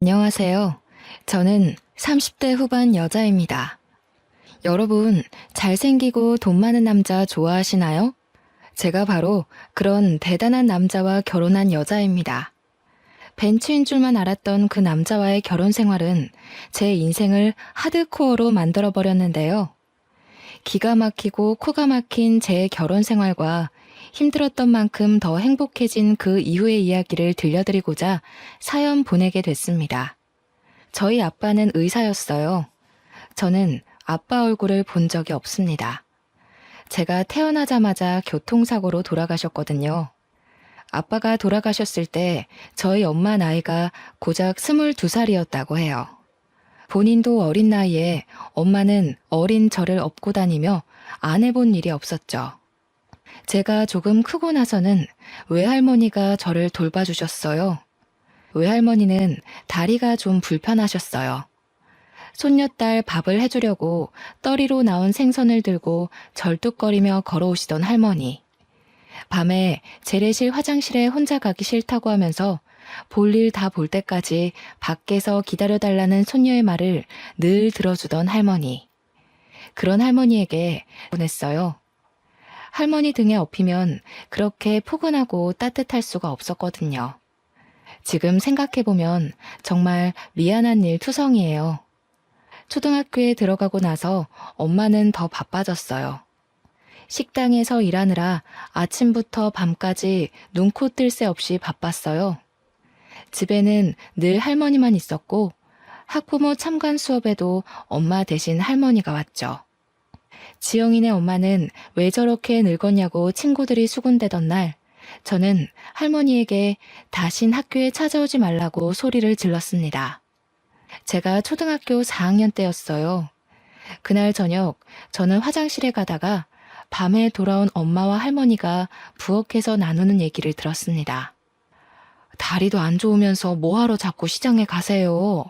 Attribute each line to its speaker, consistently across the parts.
Speaker 1: 안녕하세요. 저는 30대 후반 여자입니다. 여러분, 잘생기고 돈 많은 남자 좋아하시나요? 제가 바로 그런 대단한 남자와 결혼한 여자입니다. 벤츠인 줄만 알았던 그 남자와의 결혼 생활은 제 인생을 하드코어로 만들어버렸는데요. 기가 막히고 코가 막힌 제 결혼 생활과 힘들었던 만큼 더 행복해진 그 이후의 이야기를 들려드리고자 사연 보내게 됐습니다. 저희 아빠는 의사였어요. 저는 아빠 얼굴을 본 적이 없습니다. 제가 태어나자마자 교통사고로 돌아가셨거든요. 아빠가 돌아가셨을 때 저희 엄마 나이가 고작 22살이었다고 해요. 본인도 어린 나이에 엄마는 어린 저를 업고 다니며 안 해본 일이 없었죠. 제가 조금 크고 나서는 외할머니가 저를 돌봐주셨어요. 외할머니는 다리가 좀 불편하셨어요. 손녀딸 밥을 해주려고 떠리로 나온 생선을 들고 절뚝거리며 걸어오시던 할머니. 밤에 재래실 화장실에 혼자 가기 싫다고 하면서 볼일 다 볼 때까지 밖에서 기다려달라는 손녀의 말을 늘 들어주던 할머니. 그런 할머니에게 보냈어요. 할머니 등에 업히면 그렇게 포근하고 따뜻할 수가 없었거든요. 지금 생각해보면 정말 미안한 일 투성이에요. 초등학교에 들어가고 나서 엄마는 더 바빠졌어요. 식당에서 일하느라 아침부터 밤까지 눈코 뜰 새 없이 바빴어요. 집에는 늘 할머니만 있었고 학부모 참관 수업에도 엄마 대신 할머니가 왔죠. 지영이네 엄마는 왜 저렇게 늙었냐고 친구들이 수군대던 날 저는 할머니에게 다신 학교에 찾아오지 말라고 소리를 질렀습니다. 제가 초등학교 4학년 때였어요. 그날 저녁 저는 화장실에 가다가 밤에 돌아온 엄마와 할머니가 부엌에서 나누는 얘기를 들었습니다. 다리도 안 좋으면서 뭐하러 자꾸 시장에 가세요.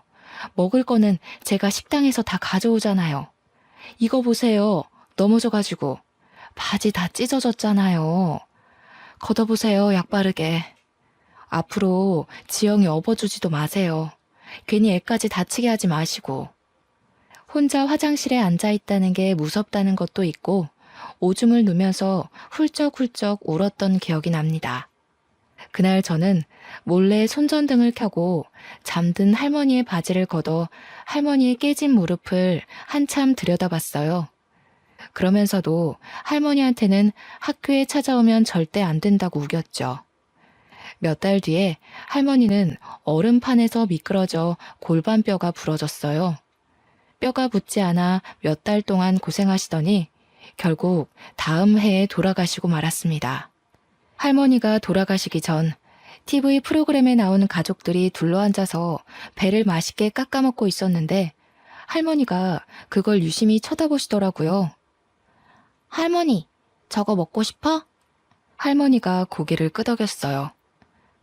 Speaker 1: 먹을 거는 제가 식당에서 다 가져오잖아요. 이거 보세요. 넘어져가지고 바지 다 찢어졌잖아요. 걷어보세요. 약 바르게. 앞으로 지영이 업어주지도 마세요. 괜히 애까지 다치게 하지 마시고. 혼자 화장실에 앉아있다는 게 무섭다는 것도 있고 오줌을 누면서 훌쩍훌쩍 울었던 기억이 납니다. 그날 저는 몰래 손전등을 켜고 잠든 할머니의 바지를 걷어 할머니의 깨진 무릎을 한참 들여다봤어요. 그러면서도 할머니한테는 학교에 찾아오면 절대 안 된다고 우겼죠. 몇 달 뒤에 할머니는 얼음판에서 미끄러져 골반뼈가 부러졌어요. 뼈가 붙지 않아 몇 달 동안 고생하시더니 결국 다음 해에 돌아가시고 말았습니다. 할머니가 돌아가시기 전 TV 프로그램에 나오는 가족들이 둘러앉아서 배를 맛있게 깎아먹고 있었는데 할머니가 그걸 유심히 쳐다보시더라고요. 할머니, 저거 먹고 싶어? 할머니가 고개를 끄덕였어요.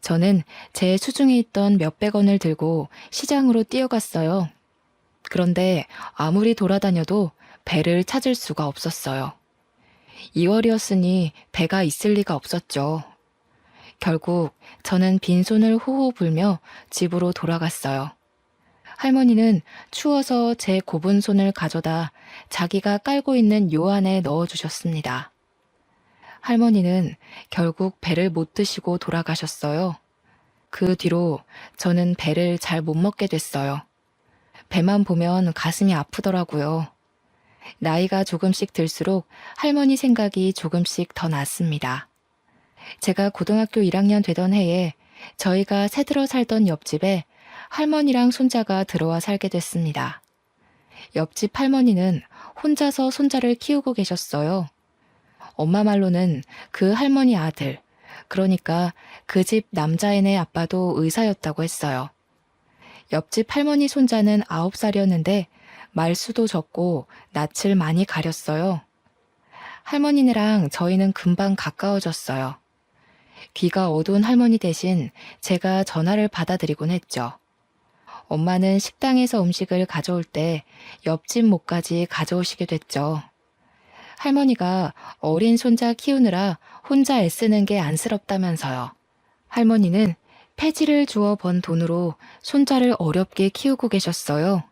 Speaker 1: 저는 제 수중에 있던 몇백 원을 들고 시장으로 뛰어갔어요. 그런데 아무리 돌아다녀도 배를 찾을 수가 없었어요. 2월이었으니 배가 있을 리가 없었죠. 결국 저는 빈손을 호호 불며 집으로 돌아갔어요. 할머니는 추워서 제 곱은 손을 가져다 자기가 깔고 있는 요 안에 넣어주셨습니다. 할머니는 결국 배를 못 드시고 돌아가셨어요. 그 뒤로 저는 배를 잘 못 먹게 됐어요. 배만 보면 가슴이 아프더라고요. 나이가 조금씩 들수록 할머니 생각이 조금씩 더 났습니다. 제가 고등학교 1학년 되던 해에 저희가 새들어 살던 옆집에 할머니랑 손자가 들어와 살게 됐습니다. 옆집 할머니는 혼자서 손자를 키우고 계셨어요. 엄마 말로는 그 할머니 아들, 그러니까 그 집 남자애네 아빠도 의사였다고 했어요. 옆집 할머니 손자는 9살이었는데 말수도 적고 낯을 많이 가렸어요. 할머니네랑 저희는 금방 가까워졌어요. 귀가 어두운 할머니 대신 제가 전화를 받아드리곤 했죠. 엄마는 식당에서 음식을 가져올 때 옆집 목까지 가져오시게 됐죠. 할머니가 어린 손자 키우느라 혼자 애쓰는 게 안쓰럽다면서요. 할머니는 폐지를 주어 번 돈으로 손자를 어렵게 키우고 계셨어요.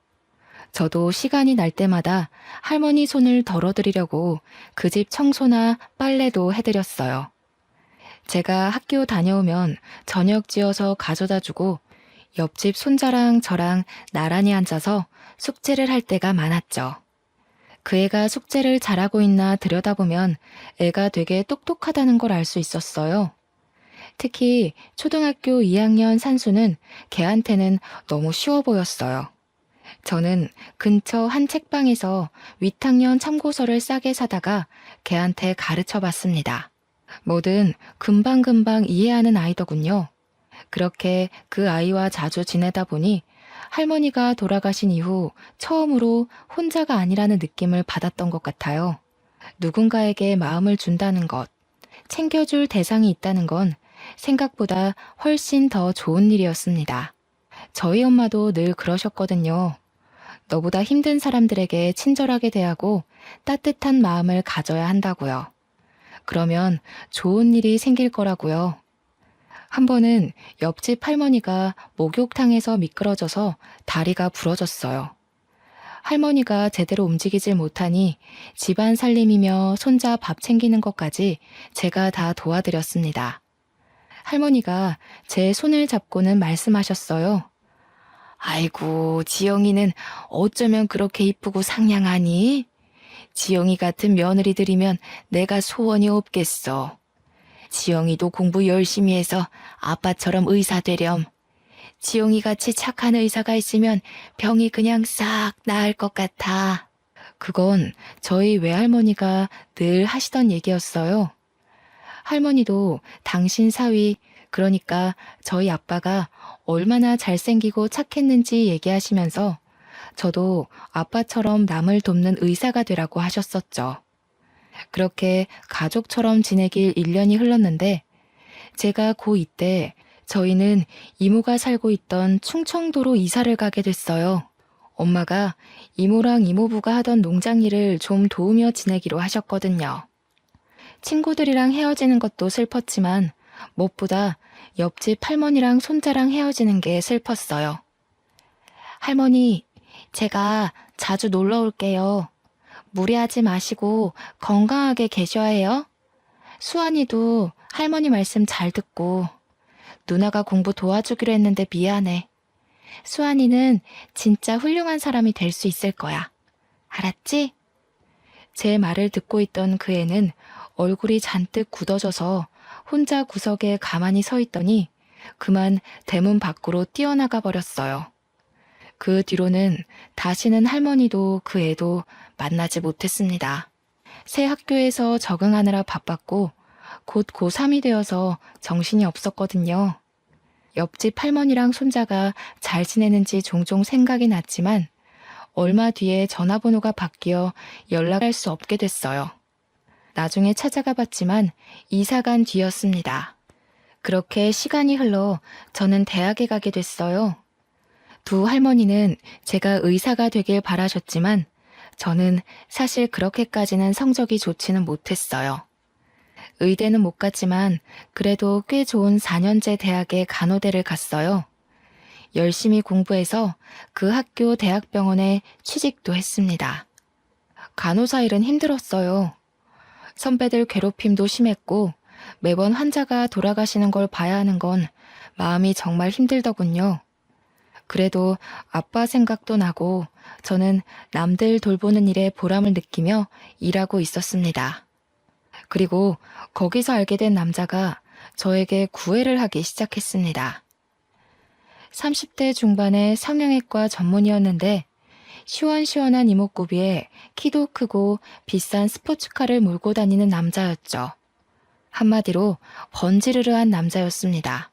Speaker 1: 저도 시간이 날 때마다 할머니 손을 덜어드리려고 그 집 청소나 빨래도 해드렸어요. 제가 학교 다녀오면 저녁 지어서 가져다 주고 옆집 손자랑 저랑 나란히 앉아서 숙제를 할 때가 많았죠. 그 애가 숙제를 잘하고 있나 들여다보면 애가 되게 똑똑하다는 걸 알 수 있었어요. 특히 초등학교 2학년 산수는 걔한테는 너무 쉬워 보였어요. 저는 근처 한 책방에서 위탁년 참고서를 싸게 사다가 걔한테 가르쳐 봤습니다. 뭐든 금방금방 이해하는 아이더군요. 그렇게 그 아이와 자주 지내다 보니 할머니가 돌아가신 이후 처음으로 혼자가 아니라는 느낌을 받았던 것 같아요. 누군가에게 마음을 준다는 것, 챙겨줄 대상이 있다는 건 생각보다 훨씬 더 좋은 일이었습니다. 저희 엄마도 늘 그러셨거든요. 너보다 힘든 사람들에게 친절하게 대하고 따뜻한 마음을 가져야 한다고요. 그러면 좋은 일이 생길 거라고요. 한 번은 옆집 할머니가 목욕탕에서 미끄러져서 다리가 부러졌어요. 할머니가 제대로 움직이질 못하니 집안 살림이며 손자 밥 챙기는 것까지 제가 다 도와드렸습니다. 할머니가 제 손을 잡고는 말씀하셨어요. 아이고, 지영이는 어쩌면 그렇게 이쁘고 상냥하니? 지영이 같은 며느리들이면 내가 소원이 없겠어. 지영이도 공부 열심히 해서 아빠처럼 의사 되렴. 지영이 같이 착한 의사가 있으면 병이 그냥 싹 나을 것 같아. 그건 저희 외할머니가 늘 하시던 얘기였어요. 할머니도 당신 사위, 그러니까 저희 아빠가 얼마나 잘생기고 착했는지 얘기하시면서 저도 아빠처럼 남을 돕는 의사가 되라고 하셨었죠. 그렇게 가족처럼 지내길 1년이 흘렀는데 제가 고2 때 저희는 이모가 살고 있던 충청도로 이사를 가게 됐어요. 엄마가 이모랑 이모부가 하던 농장 일을 좀 도우며 지내기로 하셨거든요. 친구들이랑 헤어지는 것도 슬펐지만 무엇보다 옆집 할머니랑 손자랑 헤어지는 게 슬펐어요. 할머니, 제가 자주 놀러 올게요. 무리하지 마시고 건강하게 계셔야 해요. 수환이도 할머니 말씀 잘 듣고 누나가 공부 도와주기로 했는데 미안해. 수환이는 진짜 훌륭한 사람이 될 수 있을 거야. 알았지? 제 말을 듣고 있던 그 애는 얼굴이 잔뜩 굳어져서 혼자 구석에 가만히 서 있더니 그만 대문 밖으로 뛰어나가 버렸어요. 그 뒤로는 다시는 할머니도 그 애도 만나지 못했습니다. 새 학교에서 적응하느라 바빴고 곧 고3이 되어서 정신이 없었거든요. 옆집 할머니랑 손자가 잘 지내는지 종종 생각이 났지만 얼마 뒤에 전화번호가 바뀌어 연락할 수 없게 됐어요. 나중에 찾아가 봤지만 이사 간 뒤였습니다. 그렇게 시간이 흘러 저는 대학에 가게 됐어요. 두 할머니는 제가 의사가 되길 바라셨지만 저는 사실 그렇게까지는 성적이 좋지는 못했어요. 의대는 못 갔지만 그래도 꽤 좋은 4년제 대학에 간호대를 갔어요. 열심히 공부해서 그 학교 대학병원에 취직도 했습니다. 간호사 일은 힘들었어요. 선배들 괴롭힘도 심했고 매번 환자가 돌아가시는 걸 봐야 하는 건 마음이 정말 힘들더군요. 그래도 아빠 생각도 나고 저는 남들 돌보는 일에 보람을 느끼며 일하고 있었습니다. 그리고 거기서 알게 된 남자가 저에게 구애를 하기 시작했습니다. 30대 중반의 성형외과 전문의였는데 시원시원한 이목구비에 키도 크고 비싼 스포츠카를 몰고 다니는 남자였죠. 한마디로 번지르르한 남자였습니다.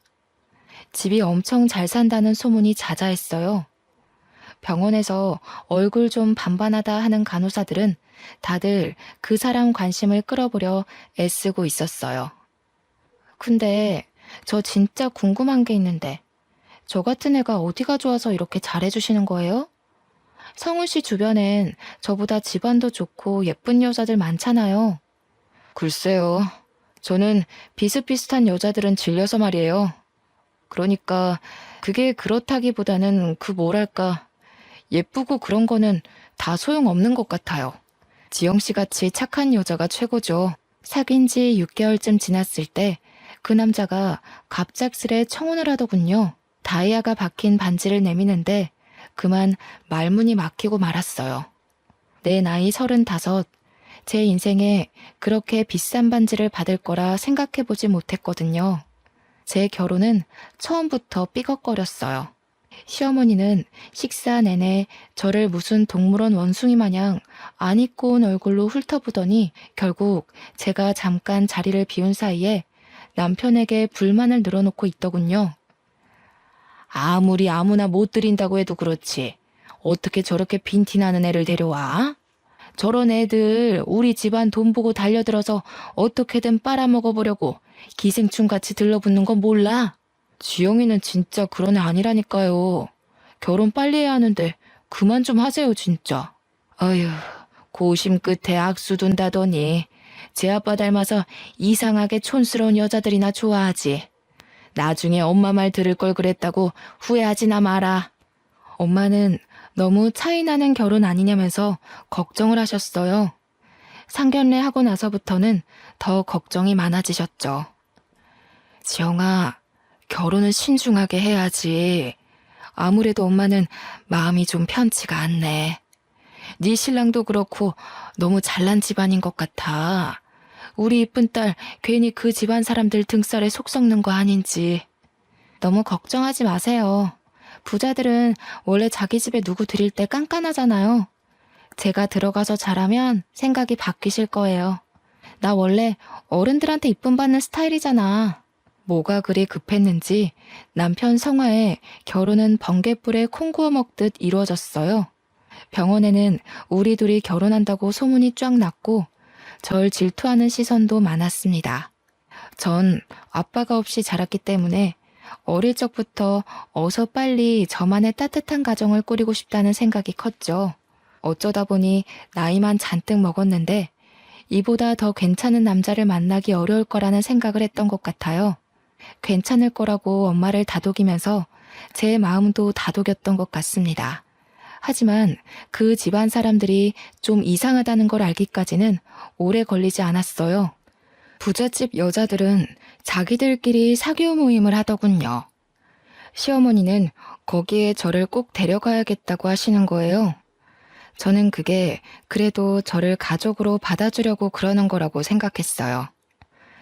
Speaker 1: 집이 엄청 잘 산다는 소문이 자자했어요. 병원에서 얼굴 좀 반반하다 하는 간호사들은 다들 그 사람 관심을 끌어보려 애쓰고 있었어요. 근데 저 진짜 궁금한 게 있는데 저 같은 애가 어디가 좋아서 이렇게 잘해주시는 거예요? 성훈 씨 주변엔 저보다 집안도 좋고 예쁜 여자들 많잖아요. 글쎄요. 저는 비슷비슷한 여자들은 질려서 말이에요. 그러니까 그게 그렇다기보다는 그 뭐랄까, 예쁘고 그런 거는 다 소용없는 것 같아요. 지영 씨 같이 착한 여자가 최고죠. 사귄 지 6개월쯤 지났을 때 그 남자가 갑작스레 청혼을 하더군요. 다이아가 박힌 반지를 내미는데 그만 말문이 막히고 말았어요. 내 나이 35, 제 인생에 그렇게 비싼 반지를 받을 거라 생각해보지 못했거든요. 제 결혼은 처음부터 삐걱거렸어요. 시어머니는 식사 내내 저를 무슨 동물원 원숭이 마냥 안 입고 온 얼굴로 훑어보더니 결국 제가 잠깐 자리를 비운 사이에 남편에게 불만을 늘어놓고 있더군요. 아무리 아무나 못 드린다고 해도 그렇지. 어떻게 저렇게 빈티나는 애를 데려와? 저런 애들 우리 집안 돈 보고 달려들어서 어떻게든 빨아먹어보려고 기생충같이 들러붙는 거 몰라? 지영이는 진짜 그런 애 아니라니까요. 결혼 빨리 해야 하는데 그만 좀 하세요 진짜. 어휴, 고심 끝에 악수 둔다더니 제 아빠 닮아서 이상하게 촌스러운 여자들이나 좋아하지. 나중에 엄마 말 들을 걸 그랬다고 후회하지나 마라. 엄마는 너무 차이나는 결혼 아니냐면서 걱정을 하셨어요. 상견례 하고 나서부터는 더 걱정이 많아지셨죠. 지영아, 결혼은 신중하게 해야지. 아무래도 엄마는 마음이 좀 편치가 않네. 네 신랑도 그렇고 너무 잘난 집안인 것 같아. 우리 이쁜 딸 괜히 그 집안 사람들 등살에 속 썩는 거 아닌지. 너무 걱정하지 마세요. 부자들은 원래 자기 집에 누구 들일 때 깐깐하잖아요. 제가 들어가서 잘하면 생각이 바뀌실 거예요. 나 원래 어른들한테 이쁨 받는 스타일이잖아. 뭐가 그리 급했는지 남편 성화에 결혼은 번갯불에 콩 구워 먹듯 이루어졌어요. 병원에는 우리 둘이 결혼한다고 소문이 쫙 났고 절 질투하는 시선도 많았습니다. 전 아빠가 없이 자랐기 때문에 어릴 적부터 어서 빨리 저만의 따뜻한 가정을 꾸리고 싶다는 생각이 컸죠. 어쩌다 보니 나이만 잔뜩 먹었는데 이보다 더 괜찮은 남자를 만나기 어려울 거라는 생각을 했던 것 같아요. 괜찮을 거라고 엄마를 다독이면서 제 마음도 다독였던 것 같습니다. 하지만 그 집안 사람들이 좀 이상하다는 걸 알기까지는 오래 걸리지 않았어요. 부잣집 여자들은 자기들끼리 사교 모임을 하더군요. 시어머니는 거기에 저를 꼭 데려가야겠다고 하시는 거예요. 저는 그게 그래도 저를 가족으로 받아주려고 그러는 거라고 생각했어요.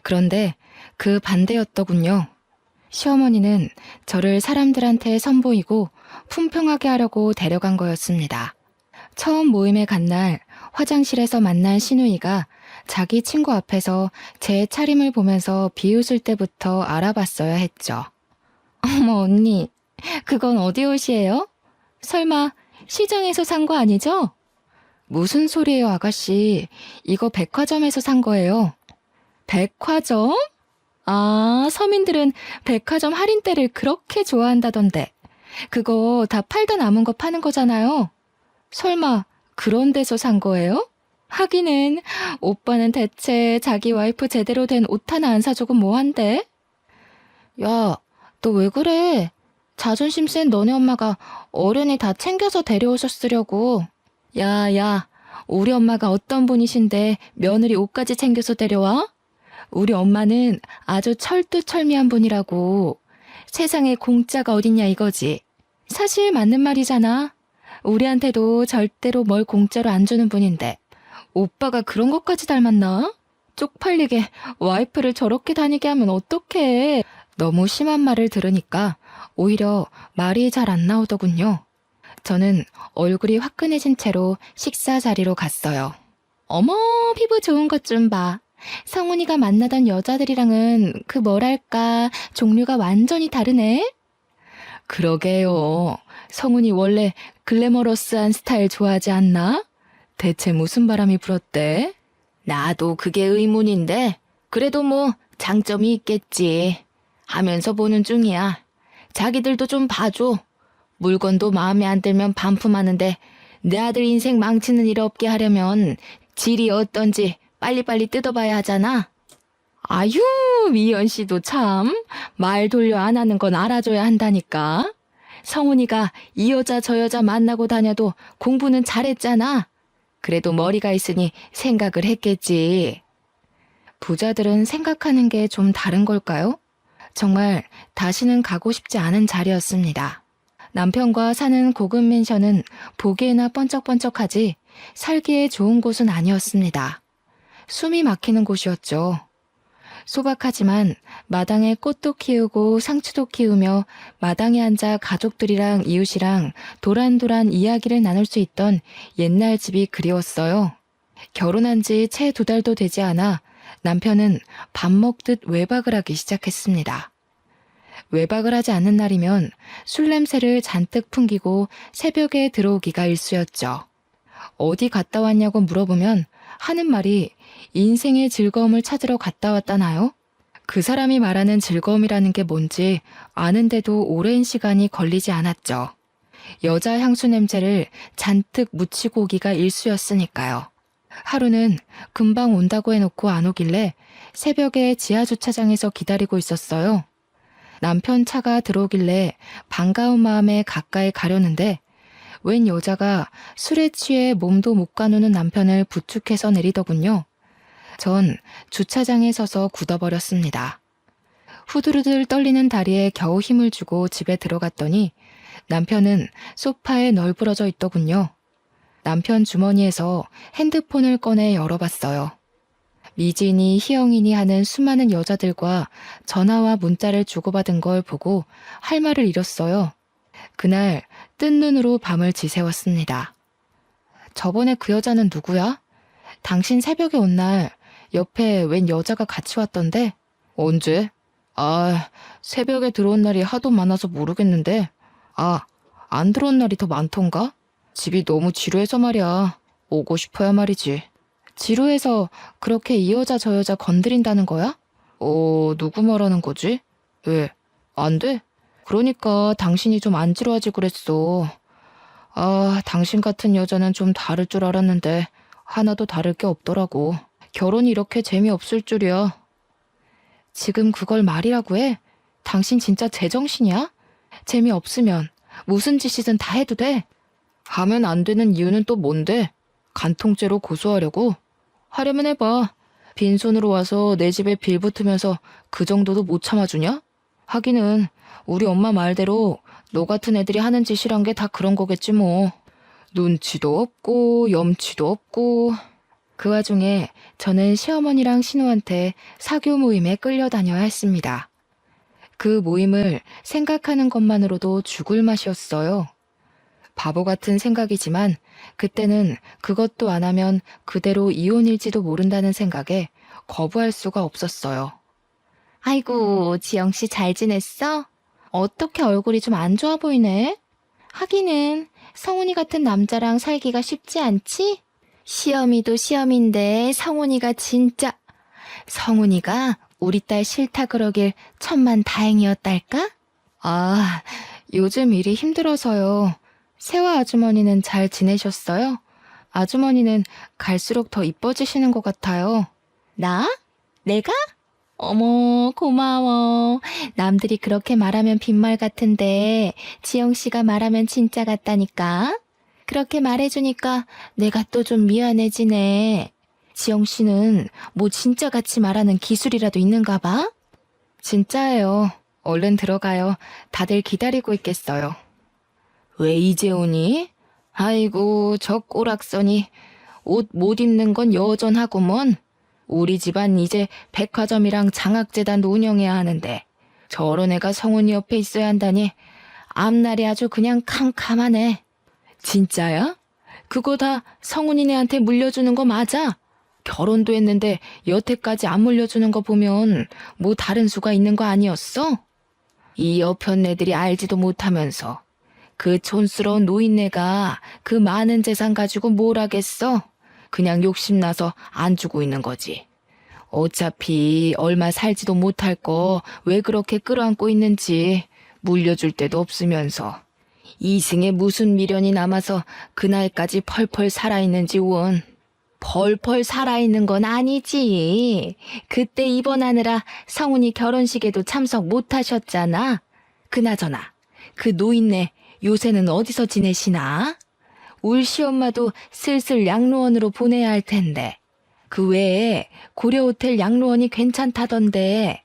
Speaker 1: 그런데 그 반대였더군요. 시어머니는 저를 사람들한테 선보이고 품평하게 하려고 데려간 거였습니다. 처음 모임에 간 날 화장실에서 만난 시누이가 자기 친구 앞에서 제 차림을 보면서 비웃을 때부터 알아봤어야 했죠. 어머 언니, 그건 어디 옷이에요? 설마 시장에서 산 거 아니죠? 무슨 소리예요 아가씨, 이거 백화점에서 산 거예요. 백화점? 아, 서민들은 백화점 할인대를 그렇게 좋아한다던데. 그거 다 팔다 남은 거 파는 거잖아요. 설마 그런 데서 산 거예요? 하기는 오빠는 대체 자기 와이프 제대로 된 옷 하나 안 사주고 뭐한대? 야, 너 왜 그래? 자존심 센 너네 엄마가 어른이 다 챙겨서 데려오셨으려고. 야, 우리 엄마가 어떤 분이신데 며느리 옷까지 챙겨서 데려와? 우리 엄마는 아주 철두철미한 분이라고. 세상에 공짜가 어딨냐 이거지. 사실 맞는 말이잖아. 우리한테도 절대로 뭘 공짜로 안 주는 분인데 오빠가 그런 것까지 닮았나? 쪽팔리게 와이프를 저렇게 다니게 하면 어떡해. 너무 심한 말을 들으니까 오히려 말이 잘 안 나오더군요. 저는 얼굴이 화끈해진 채로 식사 자리로 갔어요. 어머, 피부 좋은 것 좀 봐. 성훈이가 만나던 여자들이랑은 그 뭐랄까 종류가 완전히 다르네. 그러게요. 성훈이 원래 글래머러스한 스타일 좋아하지 않나? 대체 무슨 바람이 불었대? 나도 그게 의문인데 그래도 뭐 장점이 있겠지 하면서 보는 중이야. 자기들도 좀 봐줘. 물건도 마음에 안 들면 반품하는데 내 아들 인생 망치는 일 없게 하려면 질이 어떤지 빨리빨리 뜯어봐야 하잖아. 아유, 미연 씨도 참 말 돌려 안 하는 건 알아줘야 한다니까. 성훈이가 이 여자 저 여자 만나고 다녀도 공부는 잘했잖아. 그래도 머리가 있으니 생각을 했겠지. 부자들은 생각하는 게 좀 다른 걸까요? 정말 다시는 가고 싶지 않은 자리였습니다. 남편과 사는 고급 맨션은 보기에나 번쩍번쩍하지 살기에 좋은 곳은 아니었습니다. 숨이 막히는 곳이었죠. 소박하지만 마당에 꽃도 키우고 상추도 키우며 마당에 앉아 가족들이랑 이웃이랑 도란도란 이야기를 나눌 수 있던 옛날 집이 그리웠어요. 결혼한 지 채 2달도 되지 않아 남편은 밥 먹듯 외박을 하기 시작했습니다. 외박을 하지 않는 날이면 술 냄새를 잔뜩 풍기고 새벽에 들어오기가 일쑤였죠. 어디 갔다 왔냐고 물어보면 하는 말이 인생의 즐거움을 찾으러 갔다 왔다나요? 그 사람이 말하는 즐거움이라는 게 뭔지 아는데도 오랜 시간이 걸리지 않았죠. 여자 향수 냄새를 잔뜩 묻히고 오기가 일쑤였으니까요. 하루는 금방 온다고 해놓고 안 오길래 새벽에 지하주차장에서 기다리고 있었어요. 남편 차가 들어오길래 반가운 마음에 가까이 가려는데 웬 여자가 술에 취해 몸도 못 가누는 남편을 부축해서 내리더군요. 전 주차장에 서서 굳어버렸습니다. 후들후들 떨리는 다리에 겨우 힘을 주고 집에 들어갔더니 남편은 소파에 널브러져 있더군요. 남편 주머니에서 핸드폰을 꺼내 열어봤어요. 미진이, 희영이니 하는 수많은 여자들과 전화와 문자를 주고받은 걸 보고 할 말을 잃었어요. 그날 뜬 눈으로 밤을 지새웠습니다. 저번에 그 여자는 누구야? 당신 새벽에 온 날 옆에 웬 여자가 같이 왔던데? 언제? 새벽에 들어온 날이 하도 많아서 모르겠는데. 안 들어온 날이 더 많던가? 집이 너무 지루해서 말이야. 오고 싶어야 말이지. 지루해서 그렇게 이 여자 저 여자 건드린다는 거야? 누구 말하는 거지? 왜? 안 돼? 그러니까 당신이 좀 안 지루하지 그랬어. 당신 같은 여자는 좀 다를 줄 알았는데 하나도 다를 게 없더라고. 결혼이 이렇게 재미없을 줄이야. 지금 그걸 말이라고 해? 당신 진짜 제정신이야? 재미없으면 무슨 짓이든 다 해도 돼? 하면 안 되는 이유는 또 뭔데? 간통죄로 고소하려고? 하려면 해봐. 빈손으로 와서 내 집에 빌 붙으면서 그 정도도 못 참아주냐? 하기는 우리 엄마 말대로 너 같은 애들이 하는 짓이란 게 다 그런 거겠지 뭐. 눈치도 없고 염치도 없고. 그 와중에 저는 시어머니랑 신우한테 사교 모임에 끌려다녀야 했습니다. 그 모임을 생각하는 것만으로도 죽을 맛이었어요. 바보 같은 생각이지만 그때는 그것도 안 하면 그대로 이혼일지도 모른다는 생각에 거부할 수가 없었어요. 아이고, 지영씨 잘 지냈어? 어떻게 얼굴이 좀 안 좋아 보이네? 하기는 성훈이 같은 남자랑 살기가 쉽지 않지? 시어미도 시어미인데 성훈이가 진짜... 성훈이가 우리 딸 싫다 그러길 천만 다행이었달까? 요즘 일이 힘들어서요. 세화 아주머니는 잘 지내셨어요? 아주머니는 갈수록 더 이뻐지시는 것 같아요. 나? 내가? 어머, 고마워. 남들이 그렇게 말하면 빈말 같은데 지영씨가 말하면 진짜 같다니까. 그렇게 말해주니까 내가 또 좀 미안해지네. 지영씨는 뭐 진짜 같이 말하는 기술이라도 있는가 봐? 진짜예요. 얼른 들어가요. 다들 기다리고 있겠어요. 왜 이제 오니? 아이고, 저 꼬락서니 옷 못 입는 건 여전하구먼. 우리 집안 이제 백화점이랑 장학재단도 운영해야 하는데 저런 애가 성훈이 옆에 있어야 한다니 앞날이 아주 그냥 캄캄하네. 진짜야? 그거 다 성훈이네한테 물려주는 거 맞아? 결혼도 했는데 여태까지 안 물려주는 거 보면 뭐 다른 수가 있는 거 아니었어? 이 여편 네들이 알지도 못하면서 그 촌스러운 노인네가 그 많은 재산 가지고 뭘 하겠어? 그냥 욕심나서 안 주고 있는 거지. 어차피 얼마 살지도 못할 거 왜 그렇게 끌어안고 있는지 물려줄 데도 없으면서 이승에 무슨 미련이 남아서 그날까지 펄펄 살아있는지 원. 펄펄 살아있는 건 아니지. 그때 입원하느라 성훈이 결혼식에도 참석 못하셨잖아. 그나저나 그 노인네 요새는 어디서 지내시나? 울 시엄마도 슬슬 양로원으로 보내야 할 텐데. 그 외에 고려호텔 양로원이 괜찮다던데.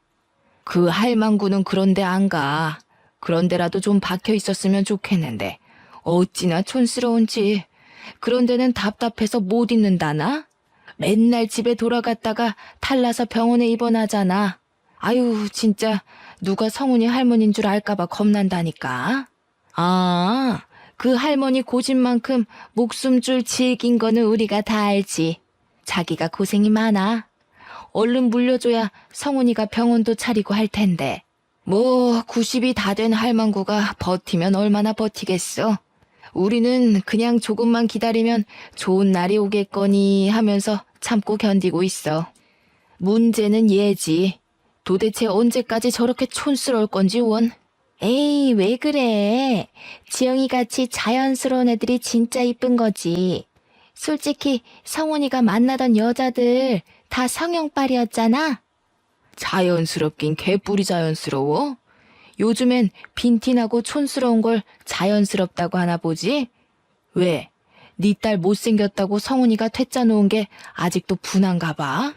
Speaker 1: 그 할망구는 그런데 안 가. 그런데라도 좀 박혀 있었으면 좋겠는데 어찌나 촌스러운지. 그런 데는 답답해서 못 있는다나? 맨날 집에 돌아갔다가 탈나서 병원에 입원하잖아. 아유, 진짜 누가 성훈이 할머니인 줄 알까봐 겁난다니까. 아, 그 할머니 고집만큼 목숨줄 질긴 거는 우리가 다 알지. 자기가 고생이 많아. 얼른 물려줘야 성훈이가 병원도 차리고 할 텐데. 뭐 90이 다 된 할망구가 버티면 얼마나 버티겠어. 우리는 그냥 조금만 기다리면 좋은 날이 오겠거니 하면서 참고 견디고 있어. 문제는 얘지. 도대체 언제까지 저렇게 촌스러울 건지 원. 에이, 왜 그래. 지영이같이 자연스러운 애들이 진짜 이쁜 거지. 솔직히 성훈이가 만나던 여자들 다 성형빨이었잖아. 자연스럽긴 개뿔이 자연스러워. 요즘엔 빈티나고 촌스러운 걸 자연스럽다고 하나 보지? 왜? 네 딸 못생겼다고 성훈이가 퇴짜 놓은 게 아직도 분한가 봐?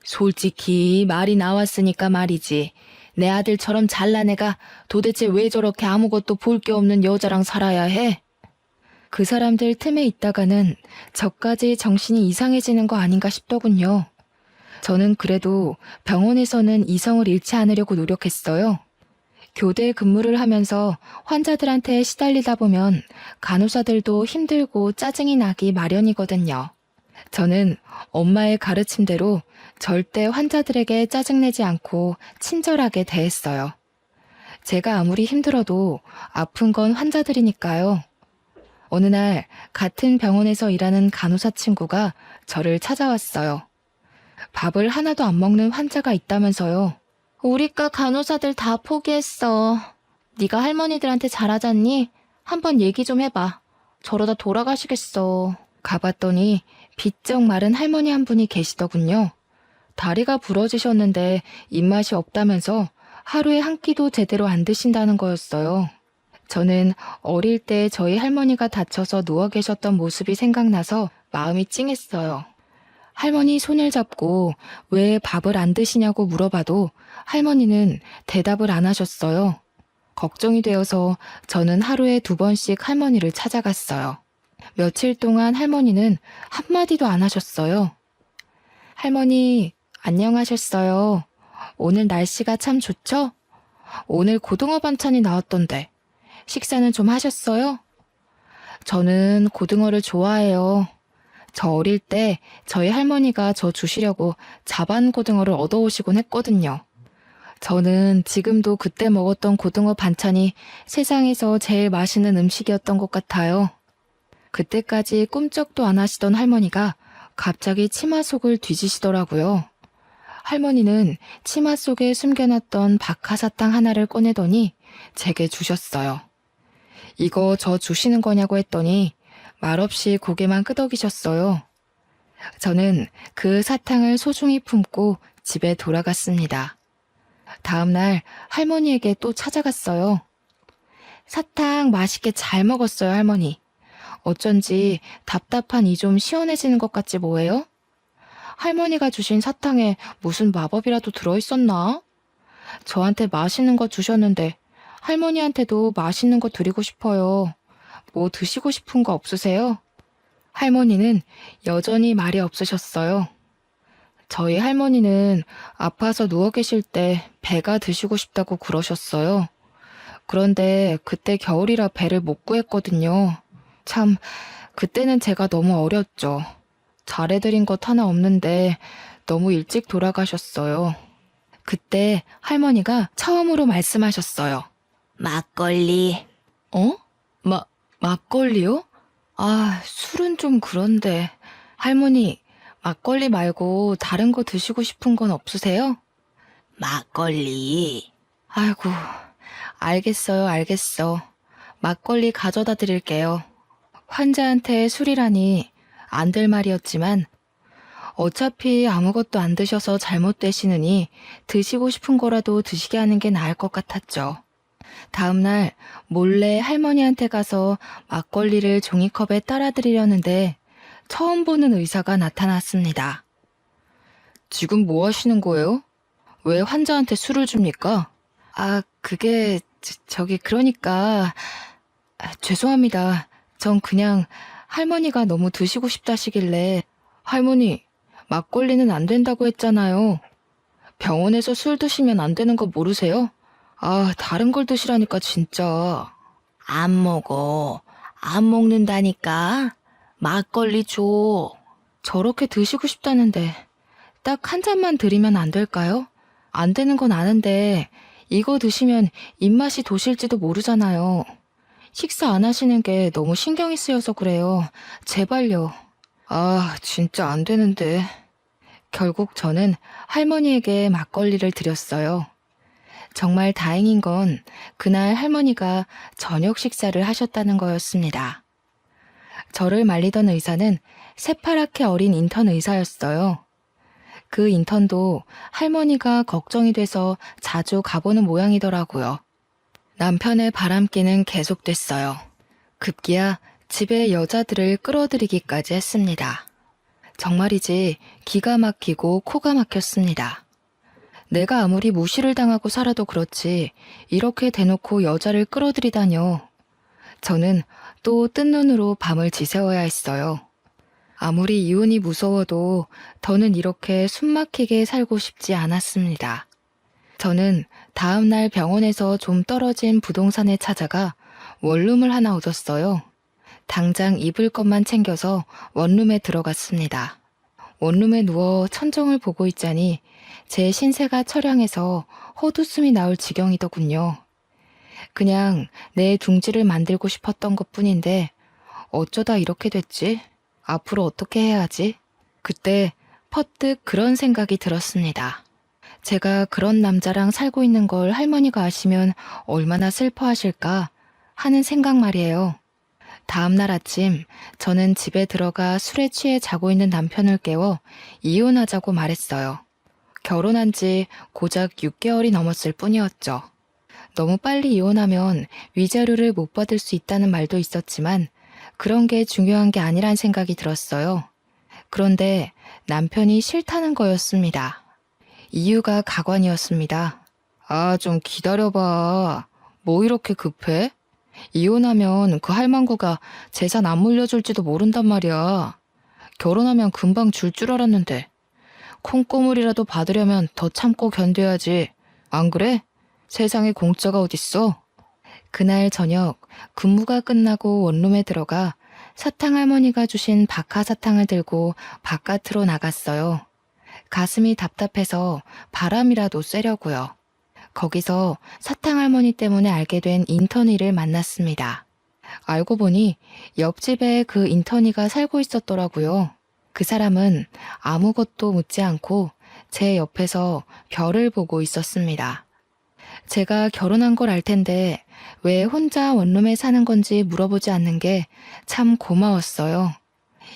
Speaker 1: 솔직히 말이 나왔으니까 말이지. 내 아들처럼 잘난 애가 도대체 왜 저렇게 아무것도 볼 게 없는 여자랑 살아야 해? 그 사람들 틈에 있다가는 저까지 정신이 이상해지는 거 아닌가 싶더군요. 저는 그래도 병원에서는 이성을 잃지 않으려고 노력했어요. 교대 근무를 하면서 환자들한테 시달리다 보면 간호사들도 힘들고 짜증이 나기 마련이거든요. 저는 엄마의 가르침대로 절대 환자들에게 짜증내지 않고 친절하게 대했어요. 제가 아무리 힘들어도 아픈 건 환자들이니까요. 어느 날 같은 병원에서 일하는 간호사 친구가 저를 찾아왔어요. 밥을 하나도 안 먹는 환자가 있다면서요. 우리과 간호사들 다 포기했어. 네가 할머니들한테 잘하잖니? 한번 얘기 좀 해봐. 저러다 돌아가시겠어. 가봤더니 비쩍 마른 할머니 한 분이 계시더군요. 다리가 부러지셨는데 입맛이 없다면서 하루에 한 끼도 제대로 안 드신다는 거였어요. 저는 어릴 때 저희 할머니가 다쳐서 누워 계셨던 모습이 생각나서 마음이 찡했어요. 할머니 손을 잡고 왜 밥을 안 드시냐고 물어봐도 할머니는 대답을 안 하셨어요. 걱정이 되어서 저는 하루에 2번씩 할머니를 찾아갔어요. 며칠 동안 할머니는 한마디도 안 하셨어요. 할머니, 안녕하셨어요. 오늘 날씨가 참 좋죠? 오늘 고등어 반찬이 나왔던데 식사는 좀 하셨어요? 저는 고등어를 좋아해요. 저 어릴 때 저희 할머니가 저 주시려고 자반 고등어를 얻어오시곤 했거든요. 저는 지금도 그때 먹었던 고등어 반찬이 세상에서 제일 맛있는 음식이었던 것 같아요. 그때까지 꿈쩍도 안 하시던 할머니가 갑자기 치마 속을 뒤지시더라고요. 할머니는 치마 속에 숨겨놨던 박하사탕 하나를 꺼내더니 제게 주셨어요. 이거 저 주시는 거냐고 했더니 말없이 고개만 끄덕이셨어요. 저는 그 사탕을 소중히 품고 집에 돌아갔습니다. 다음 날 할머니에게 또 찾아갔어요. 사탕 맛있게 잘 먹었어요, 할머니. 어쩐지 답답한 이 좀 시원해지는 것 같지 뭐예요? 할머니가 주신 사탕에 무슨 마법이라도 들어있었나? 저한테 맛있는 거 주셨는데 할머니한테도 맛있는 거 드리고 싶어요. 뭐 드시고 싶은 거 없으세요? 할머니는 여전히 말이 없으셨어요. 저희 할머니는 아파서 누워 계실 때 배가 드시고 싶다고 그러셨어요. 그런데 그때 겨울이라 배를 못 구했거든요. 참, 그때는 제가 너무 어렸죠. 잘해드린 것 하나 없는데 너무 일찍 돌아가셨어요. 그때 할머니가 처음으로 말씀하셨어요. 막걸리. 어? 막걸리요? 아, 술은 좀 그런데. 할머니, 막걸리 말고 다른 거 드시고 싶은 건 없으세요? 막걸리. 아이고, 알겠어요, 알겠어. 막걸리 가져다 드릴게요. 환자한테 술이라니 안 될 말이었지만 어차피 아무것도 안 드셔서 잘못되시느니 드시고 싶은 거라도 드시게 하는 게 나을 것 같았죠. 다음날 몰래 할머니한테 가서 막걸리를 종이컵에 따라 드리려는데 처음 보는 의사가 나타났습니다. 지금 뭐 하시는 거예요? 왜 환자한테 술을 줍니까? 아, 그게 그러니까 죄송합니다. 전 그냥 할머니가 너무 드시고 싶다시길래 할머니, 막걸리는 안 된다고 했잖아요. 병원에서 술 드시면 안 되는 거 모르세요? 아, 다른 걸 드시라니까 진짜. 안 먹어. 안 먹는다니까. 막걸리 줘. 저렇게 드시고 싶다는데 딱 한 잔만 드리면 안 될까요? 안 되는 건 아는데 이거 드시면 입맛이 도실지도 모르잖아요. 식사 안 하시는 게 너무 신경이 쓰여서 그래요. 제발요. 아, 진짜 안 되는데. 결국 저는 할머니에게 막걸리를 드렸어요. 정말 다행인 건 그날 할머니가 저녁 식사를 하셨다는 거였습니다. 저를 말리던 의사는 새파랗게 어린 인턴 의사였어요. 그 인턴도 할머니가 걱정이 돼서 자주 가보는 모양이더라고요. 남편의 바람기는 계속됐어요. 급기야 집에 여자들을 끌어들이기까지 했습니다. 정말이지 기가 막히고 코가 막혔습니다. 내가 아무리 무시를 당하고 살아도 그렇지 이렇게 대놓고 여자를 끌어들이다뇨. 저는 또 뜬 눈으로 밤을 지새워야 했어요. 아무리 이혼이 무서워도 더는 이렇게 숨막히게 살고 싶지 않았습니다. 저는 다음 날 병원에서 좀 떨어진 부동산에 찾아가 원룸을 하나 얻었어요. 당장 입을 것만 챙겨서 원룸에 들어갔습니다. 원룸에 누워 천정을 보고 있자니 제 신세가 처량해서 헛웃음이 나올 지경이더군요. 그냥 내 둥지를 만들고 싶었던 것뿐인데 어쩌다 이렇게 됐지? 앞으로 어떻게 해야 하지? 그때 퍼뜩 그런 생각이 들었습니다. 제가 그런 남자랑 살고 있는 걸 할머니가 아시면 얼마나 슬퍼하실까 하는 생각 말이에요. 다음 날 아침 저는 집에 들어가 술에 취해 자고 있는 남편을 깨워 이혼하자고 말했어요. 결혼한 지 고작 6개월이 넘었을 뿐이었죠. 너무 빨리 이혼하면 위자료를 못 받을 수 있다는 말도 있었지만 그런 게 중요한 게 아니란 생각이 들었어요. 그런데 남편이 싫다는 거였습니다. 이유가 가관이었습니다. 아, 좀 기다려봐. 뭐 이렇게 급해? 이혼하면 그 할망구가 재산 안 물려줄지도 모른단 말이야. 결혼하면 금방 줄 줄 알았는데. 콩고물이라도 받으려면 더 참고 견뎌야지. 안 그래? 세상에 공짜가 어딨어? 그날 저녁 근무가 끝나고 원룸에 들어가 사탕 할머니가 주신 박하사탕을 들고 바깥으로 나갔어요. 가슴이 답답해서 바람이라도 쐬려고요. 거기서 사탕 할머니 때문에 알게 된 인턴이를 만났습니다. 알고 보니 옆집에 그 인턴이가 살고 있었더라고요. 그 사람은 아무것도 묻지 않고 제 옆에서 별을 보고 있었습니다. 제가 결혼한 걸 알 텐데 왜 혼자 원룸에 사는 건지 물어보지 않는 게 참 고마웠어요.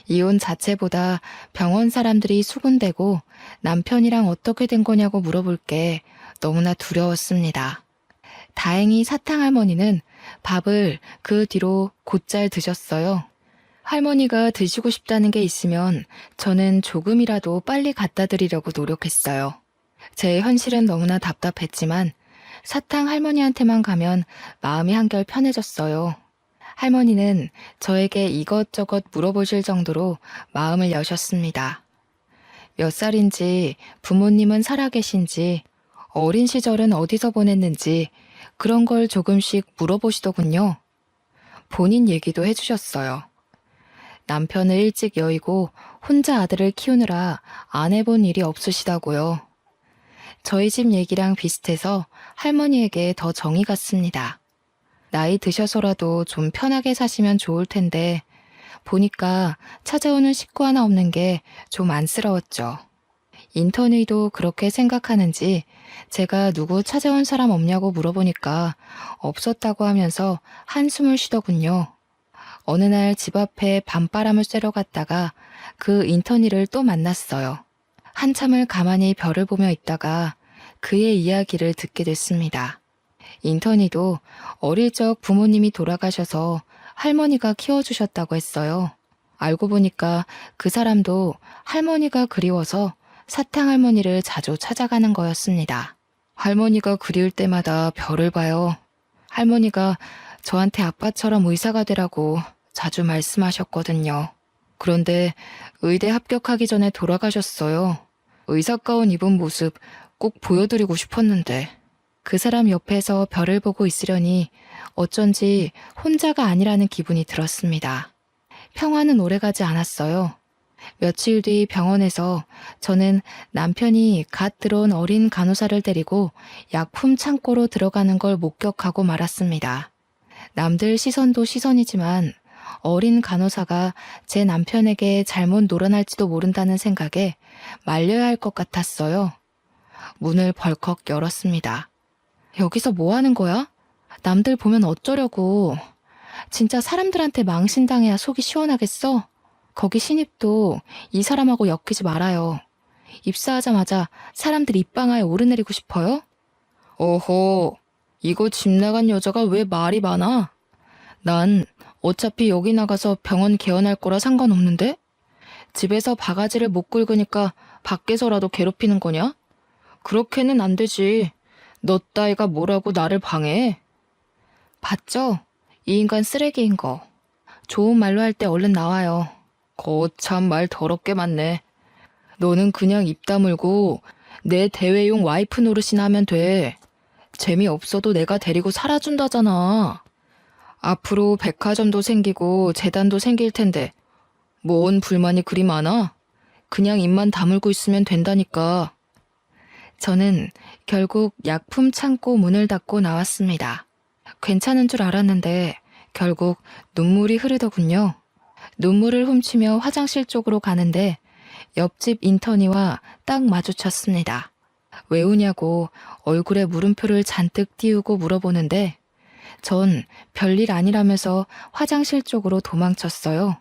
Speaker 1: 이혼 자체보다 병원 사람들이 수군대고 남편이랑 어떻게 된 거냐고 물어볼 게 너무나 두려웠습니다. 다행히 사탕 할머니는 밥을 그 뒤로 곧잘 드셨어요. 할머니가 드시고 싶다는 게 있으면 저는 조금이라도 빨리 갖다 드리려고 노력했어요. 제 현실은 너무나 답답했지만 사탕 할머니한테만 가면 마음이 한결 편해졌어요. 할머니는 저에게 이것저것 물어보실 정도로 마음을 여셨습니다. 몇 살인지, 부모님은 살아계신지, 어린 시절은 어디서 보냈는지 그런 걸 조금씩 물어보시더군요. 본인 얘기도 해주셨어요. 남편을 일찍 여의고 혼자 아들을 키우느라 안 해본 일이 없으시다고요. 저희 집 얘기랑 비슷해서 할머니에게 더 정이 갔습니다. 나이 드셔서라도 좀 편하게 사시면 좋을 텐데 보니까 찾아오는 식구 하나 없는 게 좀 안쓰러웠죠. 인턴이도 그렇게 생각하는지 제가 누구 찾아온 사람 없냐고 물어보니까 없었다고 하면서 한숨을 쉬더군요. 어느 날 집 앞에 밤바람을 쐬러 갔다가 그 인턴이를 또 만났어요. 한참을 가만히 별을 보며 있다가 그의 이야기를 듣게 됐습니다. 인턴이도 어릴 적 부모님이 돌아가셔서 할머니가 키워주셨다고 했어요. 알고 보니까 그 사람도 할머니가 그리워서 사탕 할머니를 자주 찾아가는 거였습니다. 할머니가 그리울 때마다 별을 봐요. 할머니가 저한테 아빠처럼 의사가 되라고 자주 말씀하셨거든요. 그런데 의대 합격하기 전에 돌아가셨어요. 의사 가운 입은 모습 꼭 보여드리고 싶었는데. 그 사람 옆에서 별을 보고 있으려니 어쩐지 혼자가 아니라는 기분이 들었습니다. 평화는 오래가지 않았어요. 며칠 뒤 병원에서 저는 남편이 갓 들어온 어린 간호사를 데리고 약품 창고로 들어가는 걸 목격하고 말았습니다. 남들 시선도 시선이지만 어린 간호사가 제 남편에게 잘못 놀아날지도 모른다는 생각에 말려야 할 것 같았어요. 문을 벌컥 열었습니다. 여기서 뭐 하는 거야? 남들 보면 어쩌려고. 진짜 사람들한테 망신당해야 속이 시원하겠어? 거기 신입도 이 사람하고 엮이지 말아요. 입사하자마자 사람들 입방아에 오르내리고 싶어요? 어허, 이거 집 나간 여자가 왜 말이 많아? 난 어차피 여기 나가서 병원 개원할 거라 상관없는데? 집에서 바가지를 못 긁으니까 밖에서라도 괴롭히는 거냐? 그렇게는 안 되지. 너 따위가 뭐라고 나를 방해해? 봤죠? 이 인간 쓰레기인 거. 좋은 말로 할 때 얼른 나와요. 거참 말 더럽게 많네. 너는 그냥 입 다물고 내 대회용 와이프 노릇이나 하면 돼. 재미없어도 내가 데리고 살아준다잖아. 앞으로 백화점도 생기고 재단도 생길 텐데 뭔 불만이 그리 많아? 그냥 입만 다물고 있으면 된다니까. 저는 결국 약품 창고 문을 닫고 나왔습니다. 괜찮은 줄 알았는데 결국 눈물이 흐르더군요. 눈물을 훔치며 화장실 쪽으로 가는데 옆집 인턴이와 딱 마주쳤습니다. 왜 우냐고 얼굴에 물음표를 잔뜩 띄우고 물어보는데 전 별일 아니라면서 화장실 쪽으로 도망쳤어요.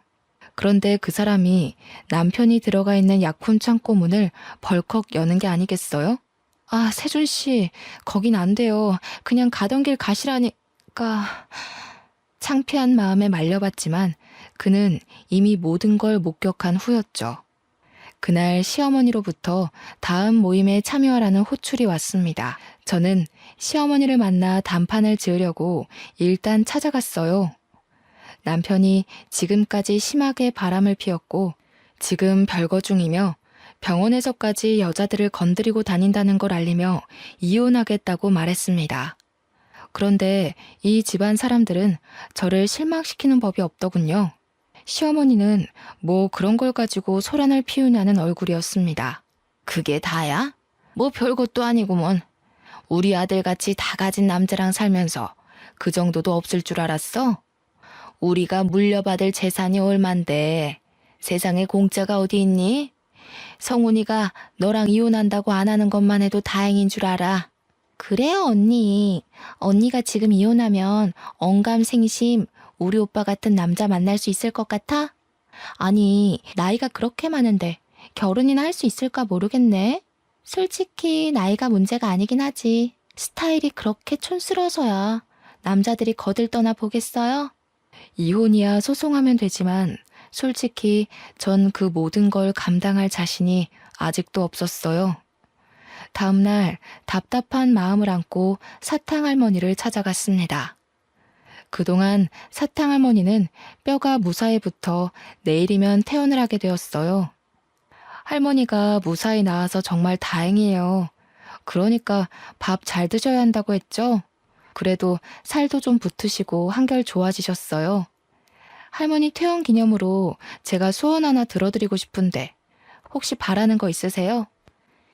Speaker 1: 그런데 그 사람이 남편이 들어가 있는 약품 창고 문을 벌컥 여는 게 아니겠어요? 아, 세준 씨, 거긴 안 돼요. 그냥 가던 길 가시라니까. 창피한 마음에 말려봤지만 그는 이미 모든 걸 목격한 후였죠. 그날 시어머니로부터 다음 모임에 참여하라는 호출이 왔습니다. 저는 시어머니를 만나 단판을 지으려고 일단 찾아갔어요. 남편이 지금까지 심하게 바람을 피웠고 지금 별거 중이며 병원에서까지 여자들을 건드리고 다닌다는 걸 알리며 이혼하겠다고 말했습니다. 그런데 이 집안 사람들은 저를 실망시키는 법이 없더군요. 시어머니는 뭐 그런 걸 가지고 소란을 피우냐는 얼굴이었습니다. 그게 다야? 뭐 별것도 아니구먼. 우리 아들같이 다 가진 남자랑 살면서 그 정도도 없을 줄 알았어? 우리가 물려받을 재산이 얼만데 세상에 공짜가 어디 있니? 성훈이가 너랑 이혼한다고 안 하는 것만 해도 다행인 줄 알아. 그래요, 언니. 언니가 지금 이혼하면 언감생심 우리 오빠 같은 남자 만날 수 있을 것 같아? 아니, 나이가 그렇게 많은데 결혼이나 할 수 있을까 모르겠네. 솔직히 나이가 문제가 아니긴 하지. 스타일이 그렇게 촌스러워서야 남자들이 거들떠나 보겠어요? 이혼이야 소송하면 되지만 솔직히 전 그 모든 걸 감당할 자신이 아직도 없었어요. 다음날 답답한 마음을 안고 사탕할머니를 찾아갔습니다. 그동안 사탕할머니는 뼈가 무사히 붙어 내일이면 퇴원을 하게 되었어요. 할머니가 무사히 나와서 정말 다행이에요. 그러니까 밥 잘 드셔야 한다고 했죠? 그래도 살도 좀 붙으시고 한결 좋아지셨어요. 할머니 퇴원 기념으로 제가 소원 하나 들어드리고 싶은데 혹시 바라는 거 있으세요?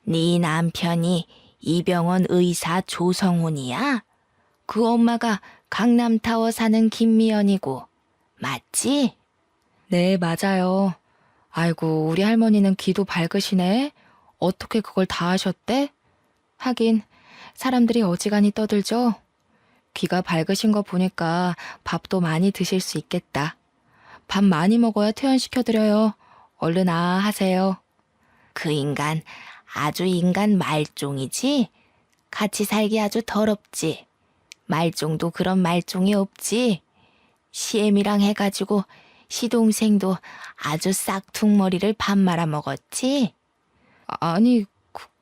Speaker 1: 네 남편이 이 병원 의사 조성훈이야? 그 엄마가 강남타워 사는 김미연이고 맞지? 네, 맞아요. 아이고, 우리 할머니는 귀도 밝으시네. 어떻게 그걸 다 아셨대? 하긴 사람들이 어지간히 떠들죠. 귀가 밝으신 거 보니까 밥도 많이 드실 수 있겠다. 밥 많이 먹어야 퇴원시켜드려요. 얼른 하세요.
Speaker 2: 그 인간 아주 인간 말종이지? 같이 살기 아주 더럽지? 말종도 그런 말종이 없지? 시엠이랑 해가지고 시동생도 아주 싹퉁머리를 밥 말아 먹었지?
Speaker 1: 아니,